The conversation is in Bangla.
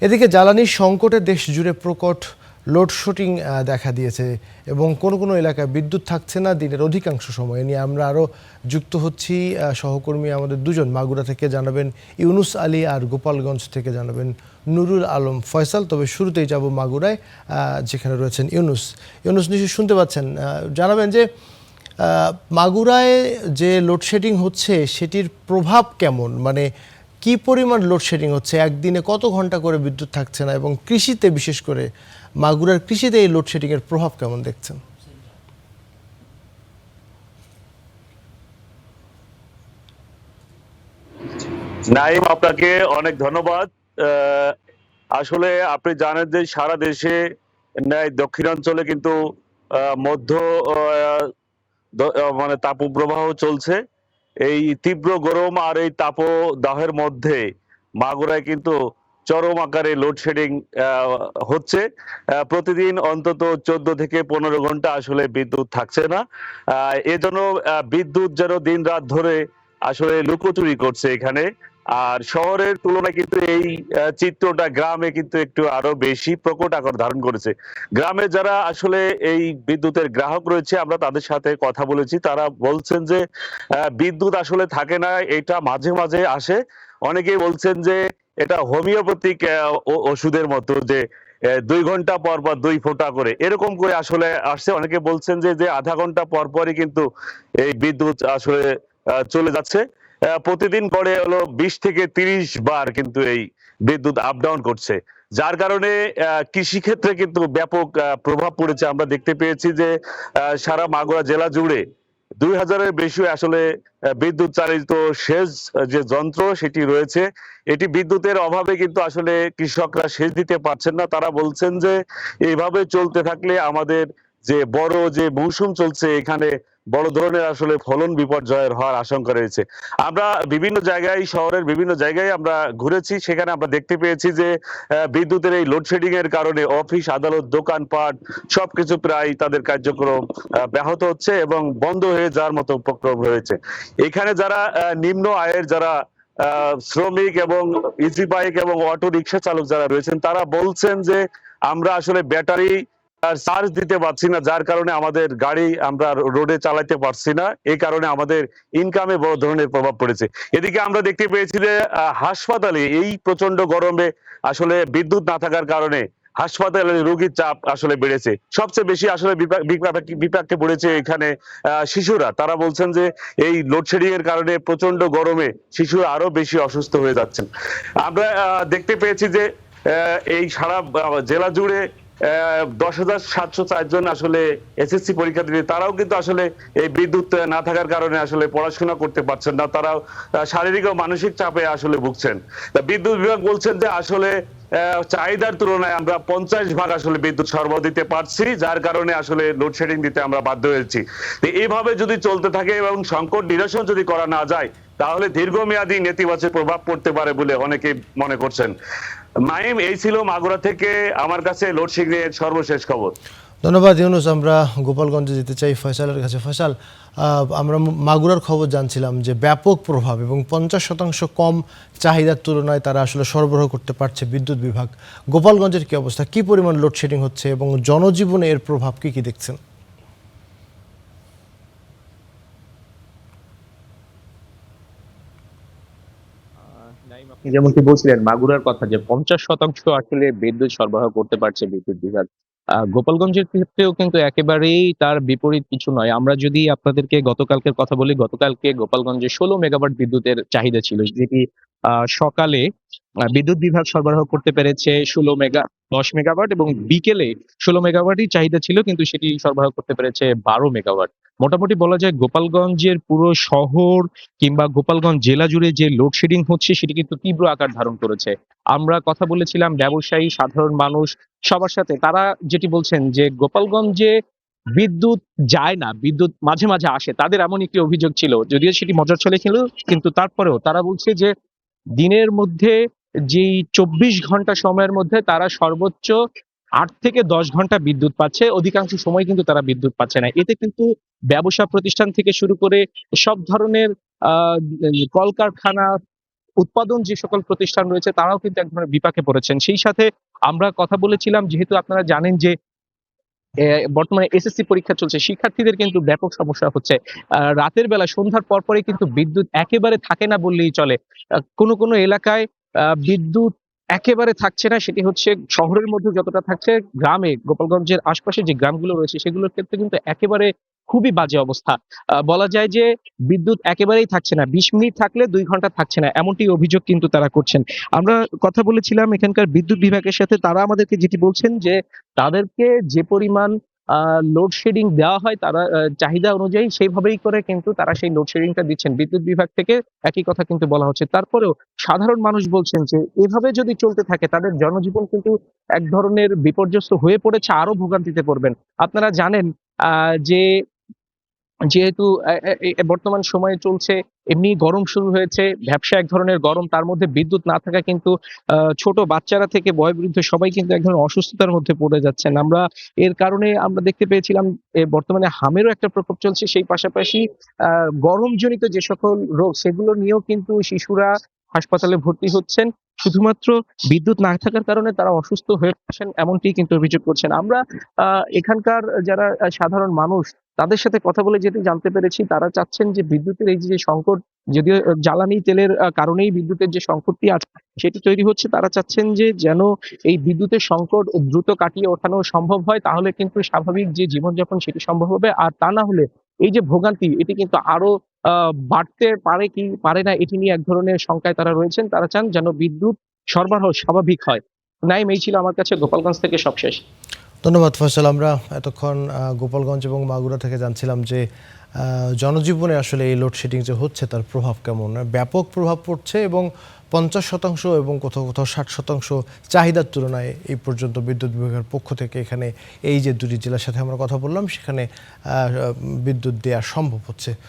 এদিকে জ্বালানির সংকটে দেশ জুড়ে প্রকট লোডশেডিং দেখা দিয়েছে এবং কোনো কোনো এলাকায় বিদ্যুৎ থাকছে না দিনের অধিকাংশ সময়। নিয়ে আমরা আরও যুক্ত হচ্ছি, সহকর্মী আমাদের দুজন মাগুরা থেকে জানাবেন ইউনুস আলী, আর গোপালগঞ্জ থেকে জানাবেন নুরুল আলম ফয়সাল। তবে শুরুতেই যাব মাগুরায়, যেখানে রয়েছেন ইউনুস। নিশ্চয়ই শুনতে পাচ্ছেন, জানাবেন যে মাগুরায় যে লোডশেডিং হচ্ছে সেটির প্রভাব কেমন, মানে কি পরিমাণ লোডশেডিং হচ্ছে, একদিনে কত ঘন্টা করে বিদ্যুৎ থাকছে না, এবং কৃষিতে বিশেষ করে মাগুরার কৃষিতে এই লোডশেডিংয়ের প্রভাব কেমন দেখছেন? নাইম, আপনাকে অনেক ধন্যবাদ। আসলে আপনি জানেন যে সারা দেশে ন্যায় দক্ষিণাঞ্চলে কিন্তু মধ্য মানে তাপপ্রবাহ চলছে। এই তীব্র গরম আর এই তাপদাহের মধ্যে মাগুরায় কিন্তু চরম আকারে লোডশেডিং হচ্ছে। প্রতিদিন অন্তত 14 থেকে 15 ঘন্টা আসলে বিদ্যুৎ থাকছে না। এজন্য বিদ্যুৎ যেন দিন রাত ধরে আসলে লুকোচুরি করছে এখানে। আর শহরের তুলনায় কিন্তু এই চিত্রটা গ্রামে কিন্তু একটু আরো বেশি প্রকট আকার ধারণ করেছে। গ্রামে যারা আসলে এই বিদ্যুতের গ্রাহক রয়েছে, আমরা তাদের সাথে কথা বলেছি। তারা বলছেন যে বিদ্যুৎ আসলে থাকে না, এটা মাঝে মাঝে আসে। অনেকেই বলছেন যে এটা হোমিওপ্যাথিক ওষুধের মতো, যে 2 ঘন্টা পর পর 2 ফোঁটা করে এরকম করে আসলে আসছে। অনেকে বলছেন যে আধা ঘন্টা পর পরই কিন্তু এই বিদ্যুৎ আসলে চলে যাচ্ছে। প্রতিদিন গড়ে হলো 20 থেকে 30 বার কিন্তু এই বিদ্যুৎ আপ ডাউন করছে, যার কারণে কৃষি ক্ষেত্রে কিন্তু ব্যাপক প্রভাব পড়েছে। আমরা দেখতে পেয়েছি যে সারা মাগুরা জেলা জুড়ে 2000-এর বেশি আসলে বিদ্যুৎ চালিত সেচ যে যন্ত্র সেটি রয়েছে। এটি বিদ্যুতের অভাবে কিন্তু আসলে কৃষকরা সেচ দিতে পারছেন না। তারা বলছেন যে এইভাবে চলতে থাকলে আমাদের যে বড় যে মৌসুম চলছে এখানে বড় ধরনের আসলে ফলন বিপর্যয়ের হওয়ার আশঙ্কা রয়েছে। আমরা বিভিন্ন জায়গায়, শহরের বিভিন্ন জায়গায় আমরা ঘুরেছি, সেখানে আমরা দেখতে পেয়েছি যে বিদ্যুতের এই লোডশেডিং এর কারণে অফিস আদালত দোকানপাট সবকিছু প্রায় তাদের কার্যক্রম ব্যাহত হচ্ছে এবং বন্ধ হয়ে যাওয়ার মতো উপক্রম রয়েছে। এখানে যারা নিম্ন আয়ের যারা শ্রমিক এবং ইজি বাইক এবং অটো রিক্সা চালক যারা রয়েছেন, তারা বলছেন যে আমরা আসলে ব্যাটারি চার্জ দিতে পারছি না, যার কারণে আমাদের গাড়ি আমরা রোডে চালাতে পারছি না। এই কারণে আমাদের ইনকামে বড় ধরনের প্রভাব পড়েছে। এদিকে আমরা দেখতে পেয়েছি যে হাসপাতালে এই প্রচন্ড গরমে আসলে বিদ্যুৎ না থাকার কারণে হাসপাতালে রোগীর চাপ আসলে বেড়েছে। সবচেয়ে বেশি আসলে বিপাকে পড়েছে এখানে শিশুরা। তারা বলছেন যে এই লোডশেডিং এর কারণে প্রচন্ড গরমে শিশুরা আরো বেশি অসুস্থ হয়ে যাচ্ছেন। আমরা দেখতে পেয়েছি যে এই সারা জেলা জুড়ে 10,704 জন আসলে এসএসসি পরীক্ষা দিবে। তারাও কিন্তু আসলে এই বিদ্যুৎ না থাকার কারণে আসলে পড়াশোনা করতে পারছেন না। তারাও শারীরিক ও মানসিক চাপে আসলে ভুগছেন। বিদ্যুৎ বিভাগ বলছেন যে আসলে চাহিদার তুলনায় আমরা 50 ভাগ আসলে বিদ্যুৎ সরবরাহ দিতে পারছি, যার কারণে আসলে লোডশেডিং দিতে আমরা বাধ্য হয়েছি। এইভাবে যদি চলতে থাকে এবং সংকট নিরসন যদি করা না যায়, তাহলে দীর্ঘমেয়াদী নেতিবাচক প্রভাব পড়তে পারে বলে অনেকে মনে করছেন। মাইম, এই ছিল মাগুরা থেকে আমার কাছে লোডশেডিং এর সর্বশেষ খবর। ধন্যবাদ ইউনুস। আমরা গোপালগঞ্জে যেতে চাই ফয়সালের কাছে। ফয়সাল, আমরা মাগুরার খবর জানছিলাম যে ব্যাপক প্রভাব এবং 50% কম চাহিদার তুলনায় তারা আসলে সরবরাহ করতে পারছে বিদ্যুৎ বিভাগ। গোপালগঞ্জের কি অবস্থা, কি পরিমাণ লোডশেডিং হচ্ছে এবং জনজীবনে এর প্রভাব কি কি দেখছেন? আপনি যেমনটি বলছিলেন মাগুরার কথা, যে 50% আসলে বিদ্যুৎ সরবরাহ করতে পারছে বিদ্যুৎ বিভাগ। গোপালগঞ্জের ক্ষেত্রেও কিন্তু একেবারেই তার বিপরীত কিছু নয়। আমরা যদি আপনাদেরকে গতকালকের কথা বলি, গতকালকে গোপালগঞ্জে 16 মেগাওয়াট বিদ্যুতের চাহিদা ছিল, যেটি সকালে বিদ্যুৎ বিভাগ সরবরাহ করতে পেরেছে 10 মেগাওয়াট, এবং বিকেলে 16 মেগাওয়াটই চাহিদা ছিল, কিন্তু সেটি সরবরাহ করতে পেরেছে 12 মেগাওয়াট। মোটামুটি বলা যায় গোপালগঞ্জের পুরো শহর কিংবা গোপালগঞ্জ জেলা জুড়ে যে লোডশেডিং হচ্ছে সেটি কিন্তু তীব্র আকার ধারণ করেছে। আমরা কথা বলেছিলাম ব্যবসায়ী, সাধারণ মানুষ সবার সাথে। তারা যেটি বলছেন যে গোপালগঞ্জে বিদ্যুৎ যায় না, বিদ্যুৎ মাঝে মাঝে আসে, তাদের এমন একটি অভিযোগ ছিল। যদিও সেটি মজার ছলে ছিল, কিন্তু তারপরেও তারা বলছে যে দিনের মধ্যে যেই 24 ঘন্টা সময়ের মধ্যে তারা সর্বোচ্চ 8 থেকে 10 ঘন্টা বিদ্যুৎ পাচ্ছে, অধিকাংশ সময় কিন্তু তারা বিদ্যুৎ পাচ্ছে না। এতে কিন্তু ব্যবসা প্রতিষ্ঠান থেকে শুরু করে সব ধরনের কলকারখানা, উৎপাদন যে সকল প্রতিষ্ঠান রয়েছে তারাও কিন্তু এক ধরনের বিপাকে পড়েছেন। সেই সাথে আমরা কথা বলেছিলাম, যেহেতু আপনারা জানেন যে বর্তমানে এসএসসি পরীক্ষা চলছে, শিক্ষার্থীদের কিন্তু ব্যাপক সমস্যা হচ্ছে। রাতের বেলা সন্ধ্যার পরপরই কিন্তু বিদ্যুৎ একেবারে থাকে না বললেই চলে। কোনো কোনো এলাকায় বিদ্যুৎ একেবারে থাকছে না, সেটি হচ্ছে শহরের মধ্যে যতটা থাকছে, গ্রামে গোপালগঞ্জের আশপাশে যে গ্রামগুলো রয়েছে সেগুলোর ক্ষেত্রে কিন্তু একেবারে খুবই বাজে অবস্থা। বলা যায় যে বিদ্যুৎ একেবারেই থাকছে না, ২০ মিনিট থাকলে ২ ঘন্টা থাকছে না, এমনটি অভিযোগ কিন্তু তারা করছেন। আমরা কথা বলেছিলাম এখানকার বিদ্যুৎ বিভাগের সাথে, তারা আমাদেরকে যেটি বলছেন যে তাদেরকে যে পরিমাণ লোডশেডিং দেওয়া হয় তারা চাহিদা অনুযায়ী সেইভাবেই করে কিন্তু তারা সেই লোডশেডিংটা দিচ্ছেন। বিদ্যুৎ বিভাগ থেকে একই কথা কিন্তু বলা হচ্ছে। তারপরেও সাধারণ মানুষ বলছেন যে এভাবে যদি চলতে থাকে তাদের জনজীবন কিন্তু এক ধরনের বিপর্যস্ত হয়ে পড়েছে, আরো ভোগান্তিতে পড়বেন। আপনারা জানেন যে যেহেতু বর্তমান সময়ে চলছে, এমনি গরম শুরু হয়েছে, ভ্যাপসা এক ধরনের গরম, তার মধ্যে বিদ্যুৎ না থাকা কিন্তু ছোট বাচ্চারা থেকে বয়োবৃদ্ধ সবাই কিন্তু এক ধরনের অসুস্থতার মধ্যে পড়ে যাচ্ছেন। আমরা এর কারণে আমরা দেখতে পেয়েছিলাম বর্তমানে হামেরও একটা প্রকোপ চলছে, সেই পাশাপাশি গরমজনিত যে সকল রোগ সেগুলো নিয়েও কিন্তু শিশুরা হাসপাতালে ভর্তি হচ্ছেন। শুধুমাত্র বিদ্যুৎ না থাকার কারণে তারা অসুস্থ হয়ে পড়ছেন, এমনটি কিন্তু অভিযোগ করছেন। আমরা এখানকার যারা সাধারণ মানুষ তাদের সাথে কথা বলে যেটি জানতে পেরেছি, তারা চাচ্ছেন যে বিদ্যুতের এই যে সংকট, যদিও জ্বালানি তেলের কারণেই বিদ্যুতের যে সংকটটি আছে সেটি তৈরি হচ্ছে, তারা চাচ্ছেন যে যেন এই বিদ্যুতের সংকট দ্রুত কাটিয়ে ওঠানো সম্ভব হয়, তাহলে কিন্তু স্বাভাবিক যে জীবনযাপন সেটি সম্ভব হবে। আর তা না হলে এই যে ভোগান্তি এটি কিন্তু আরো বাড়তে পারে কি পারে না এটি নিয়ে এক ধরনের শঙ্কায় তারা রয়েছেন। তারা চান যেন বিদ্যুৎ সরবরাহ স্বাভাবিক হয়। নাইম, এই ছিল আমার কাছে গোপালগঞ্জ থেকে সবশেষ। ধন্যবাদ ফয়সাল। আমরা এতক্ষণ গোপালগঞ্জ এবং মাগুরা থেকে জানছিলাম যে জনজীবনে আসলে এই লোডশেডিং যে হচ্ছে তার প্রভাব কেমন। ব্যাপক প্রভাব পড়ছে এবং ৫০% এবং কোথাও কোথাও ৬০% চাহিদার তুলনায় এই পর্যন্ত বিদ্যুৎ বিভাগের পক্ষ থেকে এখানে এই যে দুটি জেলার সাথে আমরা কথা বললাম সেখানে বিদ্যুৎ দেওয়া সম্ভব হচ্ছে।